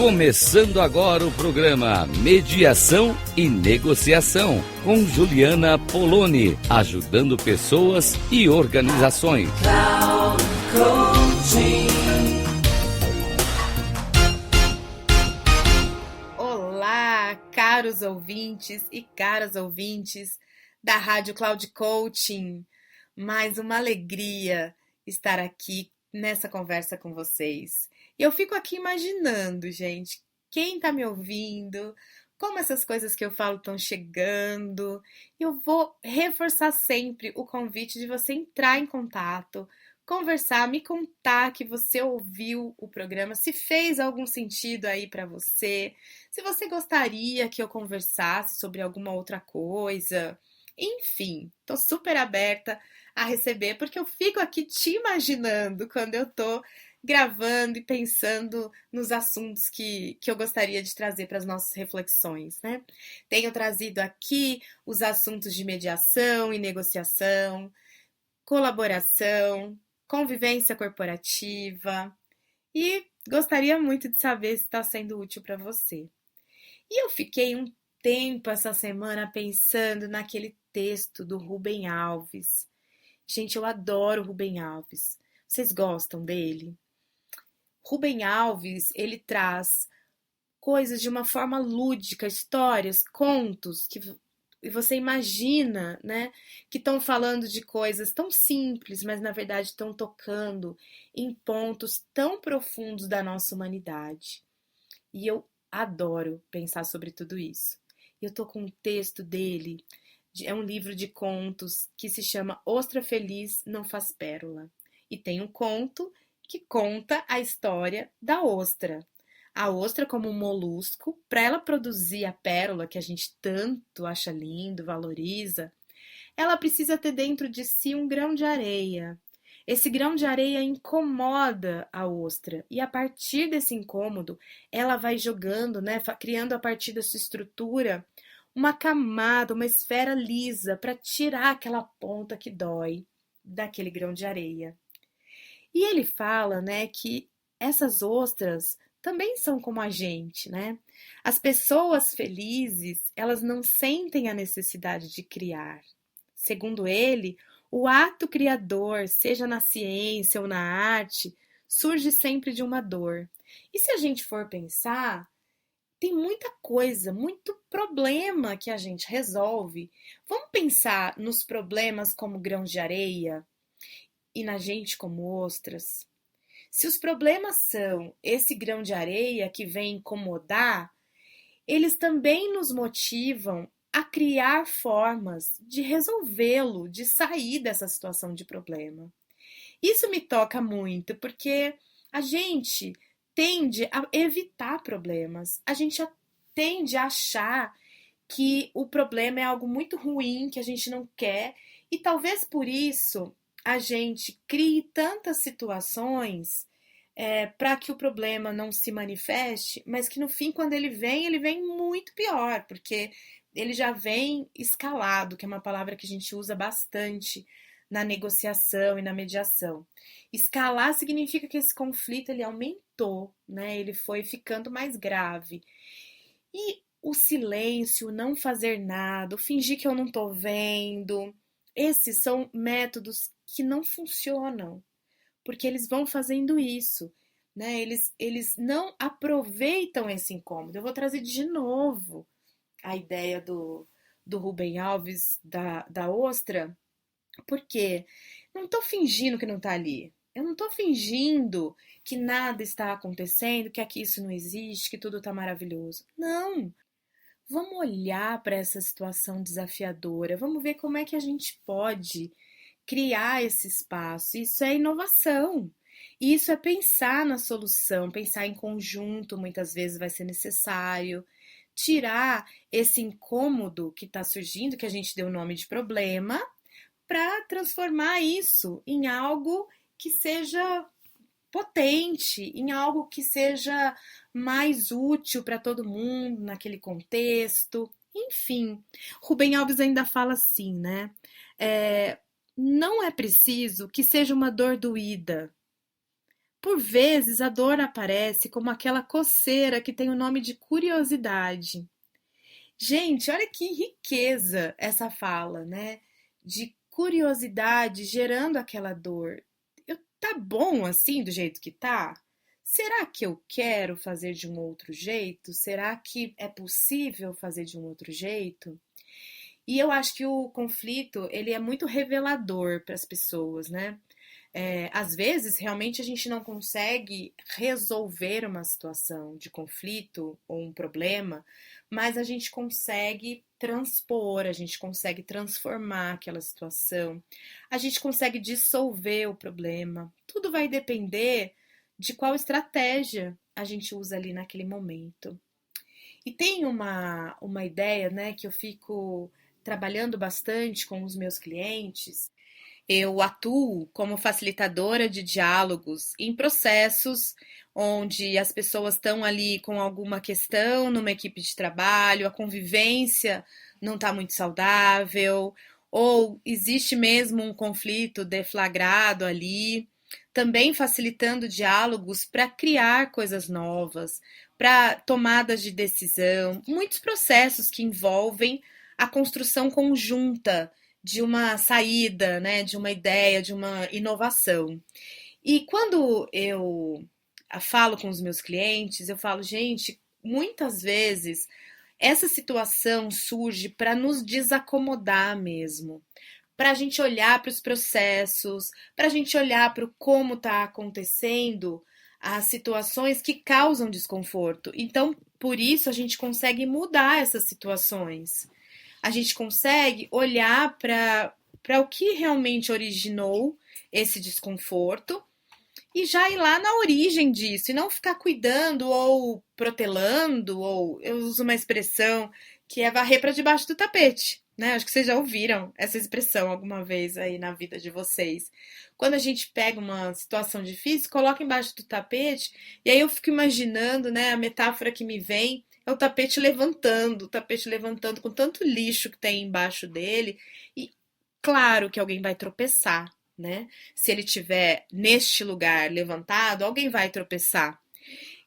Começando agora o programa Mediação e Negociação, com Juliana Poloni, ajudando pessoas e organizações. Olá, caros ouvintes e caras ouvintes da Rádio Cloud Coaching. Mais uma alegria estar aqui nessa conversa com vocês. E eu fico aqui imaginando, gente, quem tá me ouvindo, como essas coisas que eu falo estão chegando. Eu vou reforçar sempre o convite de você entrar em contato, conversar, me contar que você ouviu o programa, se fez algum sentido aí para você, se você gostaria que eu conversasse sobre alguma outra coisa. Enfim, tô super aberta a receber, porque eu fico aqui te imaginando quando eu tô gravando e pensando nos assuntos que eu gostaria de trazer para as nossas reflexões, né? Tenho trazido aqui os assuntos de mediação e negociação, colaboração, convivência corporativa e gostaria muito de saber se está sendo útil para você. E eu fiquei um tempo essa semana pensando naquele texto do Rubem Alves. Gente, eu adoro Rubem Alves. Vocês gostam dele? Rubem Alves, ele traz coisas de uma forma lúdica, histórias, contos que você imagina, né, que estão falando de coisas tão simples, mas na verdade estão tocando em pontos tão profundos da nossa humanidade. E eu adoro pensar sobre tudo isso. Eu tô com um texto dele, é um livro de contos que se chama Ostra Feliz Não Faz Pérola. E tem um conto que conta a história da ostra. A ostra como um molusco, para ela produzir a pérola que a gente tanto acha lindo, valoriza, ela precisa ter dentro de si um grão de areia. Esse grão de areia incomoda a ostra e a partir desse incômodo, ela vai jogando, né, criando a partir da sua estrutura uma camada, uma esfera lisa para tirar aquela ponta que dói daquele grão de areia. E ele fala, né, que essas ostras também são como a gente, né? As pessoas felizes, elas não sentem a necessidade de criar. Segundo ele, o ato criador, seja na ciência ou na arte, surge sempre de uma dor. E se a gente for pensar, tem muita coisa, muito problema que a gente resolve. Vamos pensar nos problemas como grãos de areia e na gente como ostras. Se os problemas são esse grão de areia que vem incomodar, eles também nos motivam a criar formas de resolvê-lo, de sair dessa situação de problema. Isso me toca muito, porque a gente tende a evitar problemas, a gente tende a achar que o problema é algo muito ruim, que a gente não quer, e talvez por isso a gente crie tantas situações para que o problema não se manifeste, mas que no fim, quando ele vem muito pior, porque ele já vem escalado, que é uma palavra que a gente usa bastante na negociação e na mediação. Escalar significa que esse conflito ele aumentou, né? Ele foi ficando mais grave. E o silêncio, o não fazer nada, o fingir que eu não tô vendo, esses são métodos que não funcionam, porque eles vão fazendo isso, né? Eles não aproveitam esse incômodo. Eu vou trazer de novo a ideia do Rubem Alves, da ostra, porque não estou fingindo que não está ali. Eu não estou fingindo que nada está acontecendo, que aqui isso não existe, que tudo está maravilhoso. Não! Vamos olhar para essa situação desafiadora, vamos ver como é que a gente pode criar esse espaço. Isso é inovação. Isso é pensar na solução, pensar em conjunto, muitas vezes vai ser necessário. Tirar esse incômodo que está surgindo, que a gente deu o nome de problema, para transformar isso em algo que seja potente, em algo que seja mais útil para todo mundo naquele contexto. Enfim, Rubem Alves ainda fala assim, né? Não é preciso que seja uma dor doída Por vezes, a dor aparece como aquela coceira que tem o nome de curiosidade. Gente, olha que riqueza essa fala, né? De curiosidade gerando aquela dor. Tá bom assim do jeito que tá? Será que eu quero fazer de um outro jeito? Será que é possível fazer de um outro jeito? E eu acho que o conflito, ele é muito revelador para as pessoas, né? Às vezes, realmente, a gente não consegue resolver uma situação de conflito ou um problema, mas a gente consegue transpor, a gente consegue transformar aquela situação, a gente consegue dissolver o problema. Tudo vai depender de qual estratégia a gente usa ali naquele momento. E tem uma ideia, né, que eu fico trabalhando bastante com os meus clientes. Eu atuo como facilitadora de diálogos em processos onde as pessoas estão ali com alguma questão numa equipe de trabalho, a convivência não está muito saudável, ou existe mesmo um conflito deflagrado ali. Também facilitando diálogos para criar coisas novas, para tomadas de decisão, muitos processos que envolvem a construção conjunta de uma saída, né, de uma ideia, de uma inovação. E quando eu falo com os meus clientes, eu falo, gente, muitas vezes essa situação surge para nos desacomodar mesmo, para a gente olhar para os processos, para a gente olhar para como está acontecendo as situações que causam desconforto. Então, por isso, a gente consegue mudar essas situações. A gente consegue olhar para o que realmente originou esse desconforto e já ir lá na origem disso, e não ficar cuidando ou protelando, ou eu uso uma expressão que é varrer para debaixo do tapete, né? Acho que vocês já ouviram essa expressão alguma vez aí na vida de vocês. Quando a gente pega uma situação difícil, coloca embaixo do tapete, e aí eu fico imaginando, né, a metáfora que me vem é o tapete levantando com tanto lixo que tem embaixo dele, e claro que alguém vai tropeçar, né? Se ele tiver neste lugar levantado, alguém vai tropeçar.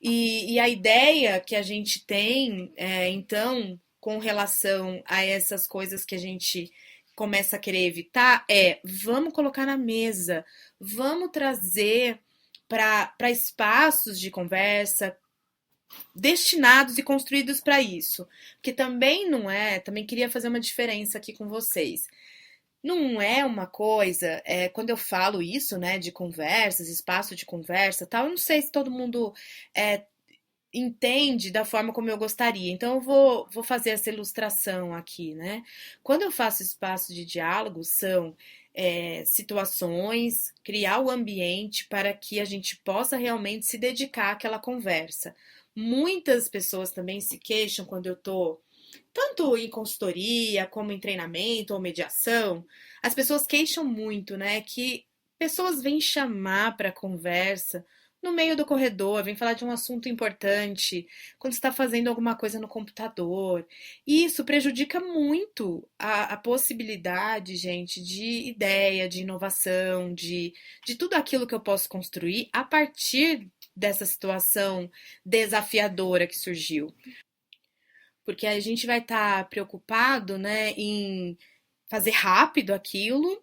E a ideia que a gente tem, então, com relação a essas coisas que a gente começa a querer evitar, vamos colocar na mesa, vamos trazer para espaços de conversa destinados e construídos para isso. Porque também não é, também queria fazer uma diferença aqui com vocês. Não é uma coisa, quando eu falo isso, né, de conversas, espaço de conversa, tal, eu não sei se todo mundo é, entende da forma como eu gostaria. Então eu vou fazer essa ilustração aqui, né? Quando eu faço espaço de diálogo, são situações, criar o ambiente para que a gente possa realmente se dedicar àquela conversa. Muitas pessoas também se queixam quando eu tô tanto em consultoria, como em treinamento ou mediação, as pessoas queixam muito, né, que pessoas vêm chamar para conversa no meio do corredor, vêm falar de um assunto importante, quando está fazendo alguma coisa no computador. E isso prejudica muito a possibilidade, gente, de ideia, de inovação, de tudo aquilo que eu posso construir a partir dessa situação desafiadora que surgiu, porque a gente vai estar preocupado, né, em fazer rápido aquilo,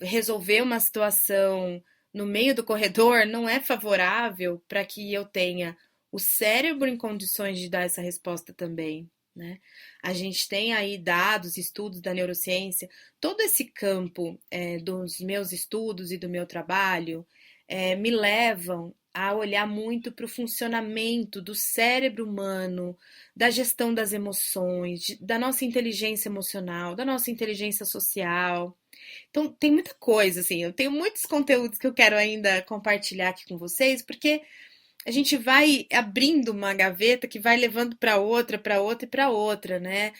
resolver uma situação no meio do corredor não é favorável para que eu tenha o cérebro em condições de dar essa resposta também, né? A gente tem aí dados, estudos da neurociência, todo esse campo dos meus estudos e do meu trabalho me levam a olhar muito para o funcionamento do cérebro humano, da gestão das emoções, da nossa inteligência emocional, da nossa inteligência social. Então, tem muita coisa, assim, eu tenho muitos conteúdos que eu quero ainda compartilhar aqui com vocês, porque a gente vai abrindo uma gaveta que vai levando para outra, para outra e para outra, né?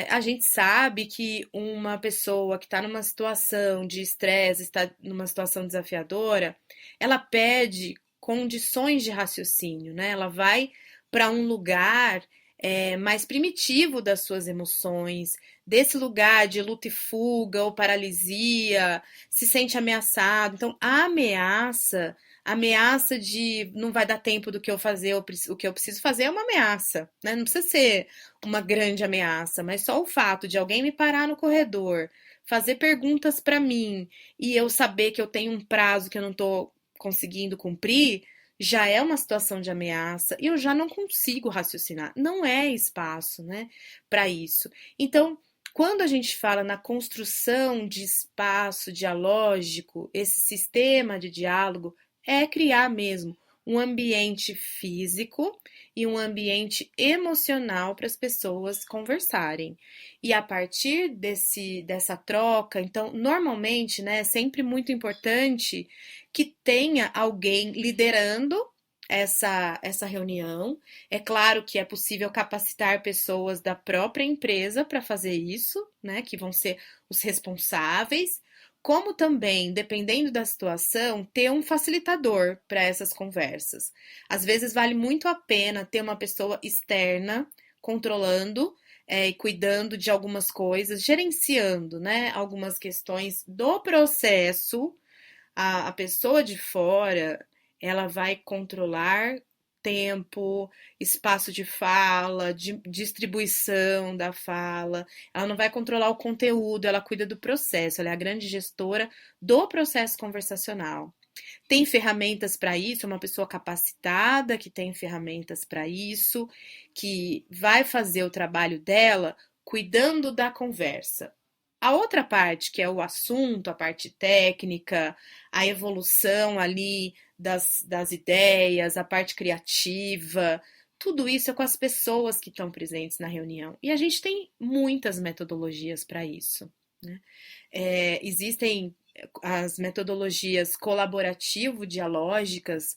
A gente sabe que uma pessoa que está numa situação de estresse, está numa situação desafiadora, ela perde condições de raciocínio, né? Ela vai para um lugar mais primitivo das suas emoções, desse lugar de luta e fuga ou paralisia, se sente ameaçado. Então, a ameaça de não vai dar tempo do que eu fazer, o que eu preciso fazer é uma ameaça, né? Não precisa ser uma grande ameaça, mas só o fato de alguém me parar no corredor, fazer perguntas para mim e eu saber que eu tenho um prazo que eu não estou conseguindo cumprir, já é uma situação de ameaça e eu já não consigo raciocinar. Não é espaço, né, para isso. Então, quando a gente fala na construção de espaço dialógico, esse sistema de diálogo é criar mesmo um ambiente físico e um ambiente emocional para as pessoas conversarem. E a partir dessa troca, então, normalmente, né, é sempre muito importante que tenha alguém liderando essa reunião. É claro que é possível capacitar pessoas da própria empresa para fazer isso, né, que vão ser os responsáveis, como também, dependendo da situação, ter um facilitador para essas conversas. Às vezes vale muito a pena ter uma pessoa externa controlando e cuidando de algumas coisas, gerenciando, né, algumas questões do processo. A pessoa de fora, ela vai controlar tempo, espaço de fala, distribuição da fala. Ela não vai controlar o conteúdo, ela cuida do processo. Ela é a grande gestora do processo conversacional. Tem ferramentas para isso, é uma pessoa capacitada que tem ferramentas para isso, que vai fazer o trabalho dela cuidando da conversa. A outra parte, que é o assunto, a parte técnica, a evolução ali das ideias, a parte criativa, tudo isso é com as pessoas que estão presentes na reunião. E a gente tem muitas metodologias para isso, né? Existem as metodologias colaborativo-dialógicas,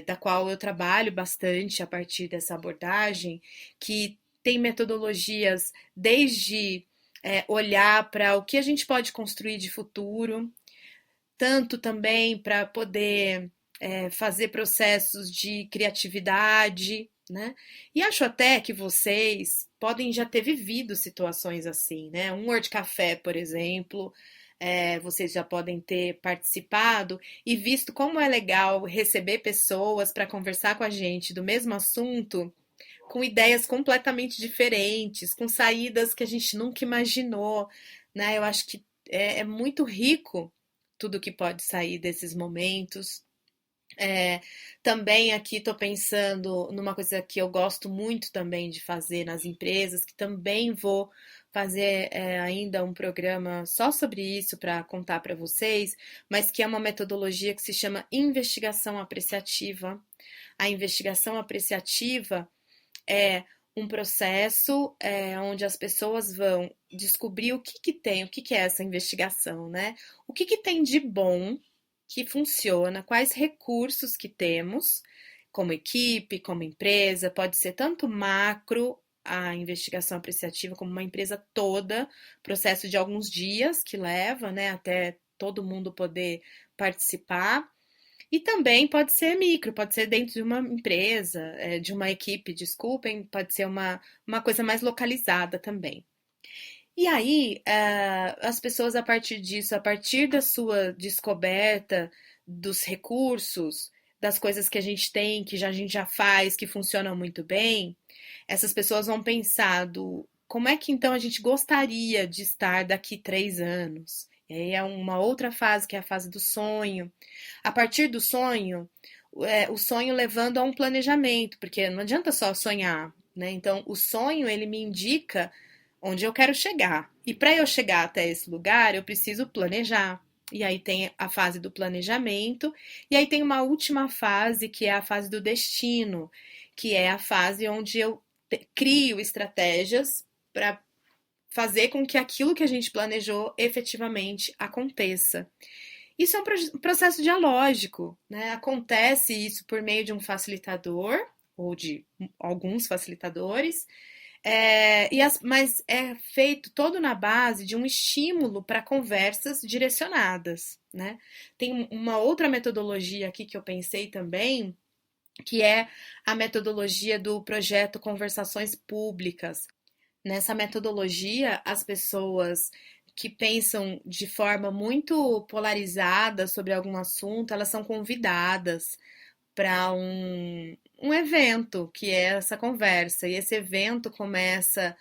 da qual eu trabalho bastante a partir dessa abordagem, que tem metodologias desde olhar para o que a gente pode construir de futuro, tanto também para poder fazer processos de criatividade, né? E acho até que vocês podem já ter vivido situações assim, né? Um Word Café, por exemplo, vocês já podem ter participado e visto como é legal receber pessoas para conversar com a gente do mesmo assunto, com ideias completamente diferentes, com saídas que a gente nunca imaginou, né? Eu acho que é muito rico tudo que pode sair desses momentos. É, Também aqui estou pensando numa coisa que eu gosto muito também de fazer nas empresas, que também vou fazer ainda um programa só sobre isso para contar para vocês, mas que é uma metodologia que se chama investigação apreciativa. A investigação apreciativa é um processo onde as pessoas vão descobrir o que que tem, o que que é essa investigação, né? O que que tem de bom que funciona, quais recursos que temos como equipe, como empresa, pode ser tanto macro a investigação apreciativa como uma empresa toda, processo de alguns dias que leva, né, até todo mundo poder participar. E também pode ser micro, pode ser dentro de uma empresa, de uma equipe, desculpem, pode ser uma coisa mais localizada também. E aí, as pessoas, a partir disso, a partir da sua descoberta dos recursos, das coisas que a gente tem, que a gente já faz, que funcionam muito bem, essas pessoas vão pensar como é que então a gente gostaria de estar daqui 3 anos. E aí é uma outra fase, que é a fase do sonho. A partir do sonho, o sonho levando a um planejamento, porque não adianta só sonhar, né? Então, o sonho, ele me indica onde eu quero chegar. E para eu chegar até esse lugar, eu preciso planejar. E aí tem a fase do planejamento, e aí tem uma última fase, que é a fase do destino, que é a fase onde eu crio estratégias para fazer com que aquilo que a gente planejou efetivamente aconteça. Isso é um processo dialógico, né? Acontece isso por meio de um facilitador, ou de alguns facilitadores, mas é feito todo na base de um estímulo para conversas direcionadas, né? Tem uma outra metodologia aqui que eu pensei também, que é a metodologia do projeto Conversações Públicas. Nessa metodologia, as pessoas que pensam de forma muito polarizada sobre algum assunto, elas são convidadas para um evento, que é essa conversa. E esse evento começa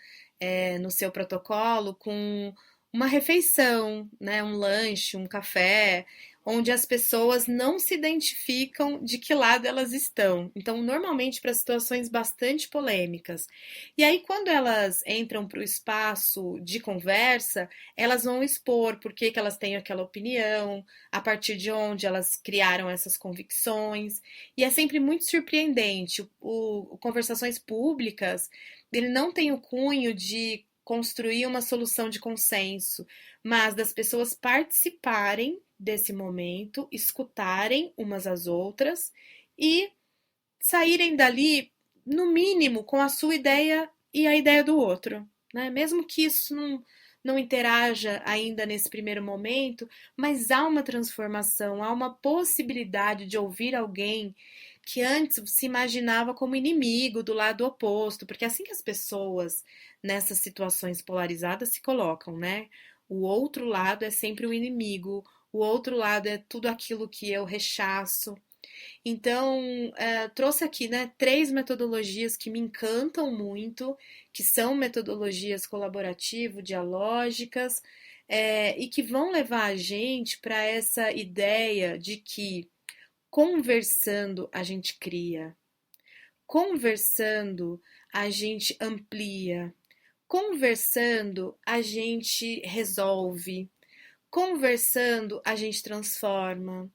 no seu protocolo com uma refeição, né, um lanche, um café, onde as pessoas não se identificam de que lado elas estão. Então, normalmente para situações bastante polêmicas. E aí, quando elas entram para o espaço de conversa, elas vão expor por que elas têm aquela opinião, a partir de onde elas criaram essas convicções. E é sempre muito surpreendente. O Conversações Públicas, ele não tem o cunho de construir uma solução de consenso, mas das pessoas participarem desse momento, escutarem umas às outras e saírem dali, no mínimo, com a sua ideia e a ideia do outro, né? Mesmo que isso não interaja ainda nesse primeiro momento, mas há uma transformação, há uma possibilidade de ouvir alguém que antes se imaginava como inimigo do lado oposto, porque é assim que as pessoas nessas situações polarizadas se colocam, né? O outro lado é sempre o inimigo, o outro lado é tudo aquilo que eu rechaço. Então, trouxe aqui, né, 3 metodologias que me encantam muito, que são metodologias colaborativo-dialógicas, e que vão levar a gente para essa ideia de que conversando a gente cria, conversando a gente amplia, conversando a gente resolve, conversando a gente transforma,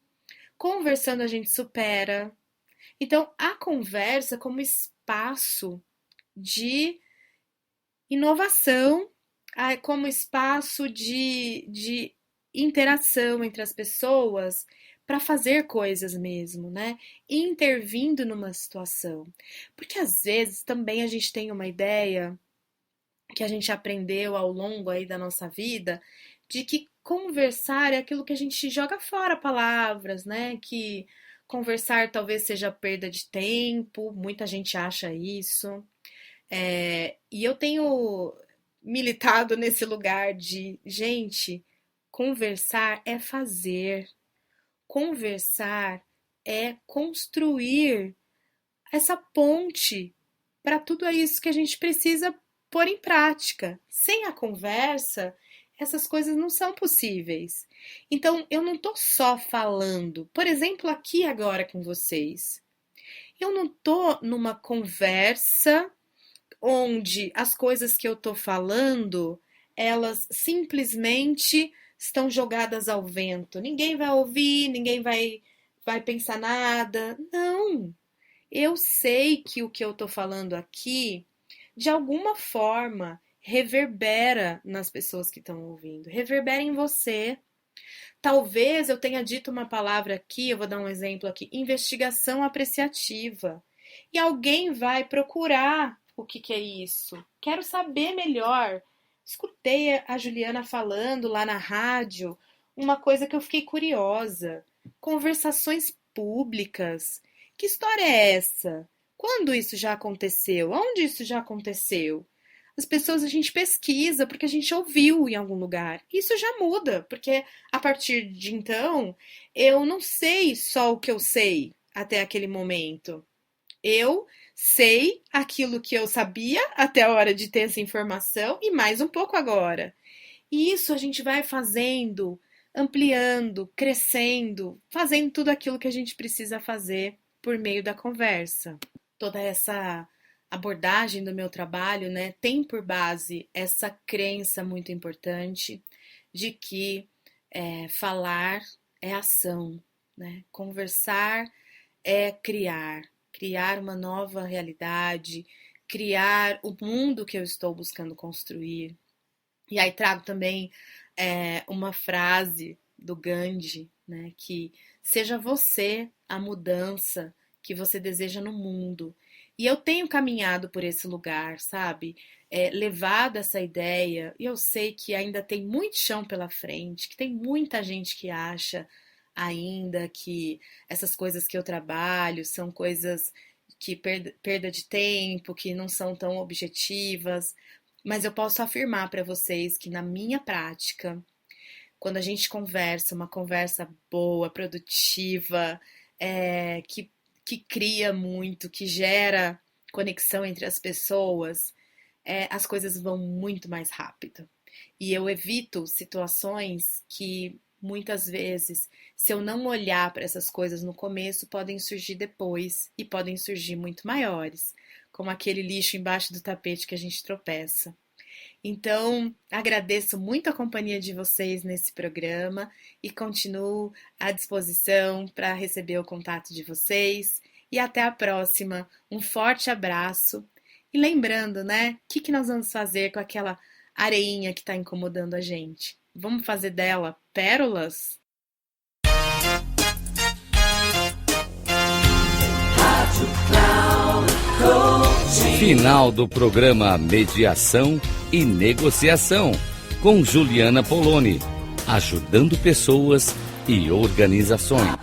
conversando a gente supera. Então, a conversa como espaço de inovação, como espaço de interação entre as pessoas para fazer coisas mesmo, né? Intervindo numa situação. Porque às vezes também a gente tem uma ideia que a gente aprendeu ao longo aí da nossa vida de que conversar é aquilo que a gente joga fora palavras, né? Que conversar talvez seja perda de tempo, muita gente acha isso. E eu tenho militado nesse lugar de, gente, conversar é fazer, conversar é construir essa ponte para tudo isso que a gente precisa pôr em prática. Sem a conversa, essas coisas não são possíveis. Então, eu não estou só falando, por exemplo, aqui agora com vocês. Eu não estou numa conversa onde as coisas que eu estou falando, elas simplesmente estão jogadas ao vento. Ninguém vai ouvir, ninguém vai pensar nada. Não. Eu sei que o que eu estou falando aqui, de alguma forma, reverbera nas pessoas que estão ouvindo, reverbera em você. Talvez eu tenha dito uma palavra aqui, eu vou dar um exemplo aqui, investigação apreciativa. E alguém vai procurar o que é isso. Quero saber melhor. Escutei a Juliana falando lá na rádio uma coisa que eu fiquei curiosa. Conversações públicas. Que história é essa? Quando isso já aconteceu? Onde isso já aconteceu? As pessoas a gente pesquisa porque a gente ouviu em algum lugar. Isso já muda, porque a partir de então eu não sei só o que eu sei até aquele momento. Eu sei aquilo que eu sabia até a hora de ter essa informação e mais um pouco agora. E isso a gente vai fazendo, ampliando, crescendo, fazendo tudo aquilo que a gente precisa fazer por meio da conversa. Toda essa abordagem do meu trabalho, né, tem por base essa crença muito importante de que falar é ação, né? Conversar é criar uma nova realidade, criar o mundo que eu estou buscando construir. E aí trago também uma frase do Gandhi, né, que seja você a mudança que você deseja no mundo. E eu tenho caminhado por esse lugar, sabe? Levado essa ideia, e eu sei que ainda tem muito chão pela frente, que tem muita gente que acha ainda que essas coisas que eu trabalho são coisas que perda de tempo, que não são tão objetivas, mas eu posso afirmar para vocês que na minha prática, quando a gente conversa, uma conversa boa, produtiva, que cria muito, que gera conexão entre as pessoas, as coisas vão muito mais rápido. E eu evito situações que muitas vezes, se eu não olhar para essas coisas no começo, podem surgir depois e podem surgir muito maiores, como aquele lixo embaixo do tapete que a gente tropeça. Então, agradeço muito a companhia de vocês nesse programa e continuo à disposição para receber o contato de vocês. E até a próxima. Um forte abraço. E lembrando, né? O que nós vamos fazer com aquela areinha que está incomodando a gente? Vamos fazer dela pérolas? Final do programa Mediação e Negociação com Juliana Poloni, ajudando pessoas e organizações.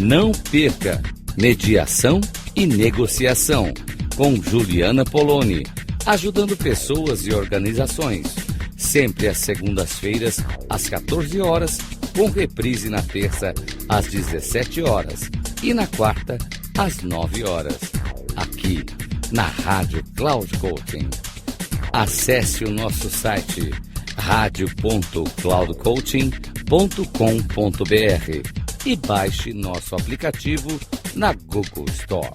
Não perca Mediação e Negociação com Juliana Poloni, ajudando pessoas e organizações. Sempre às segundas-feiras, às 14 horas, com reprise na terça, às 17 horas e na quarta, às 9 horas. Aqui, na Rádio Cloud Coaching. Acesse o nosso site radio.cloudcoaching.com.br e baixe nosso aplicativo na Google Store.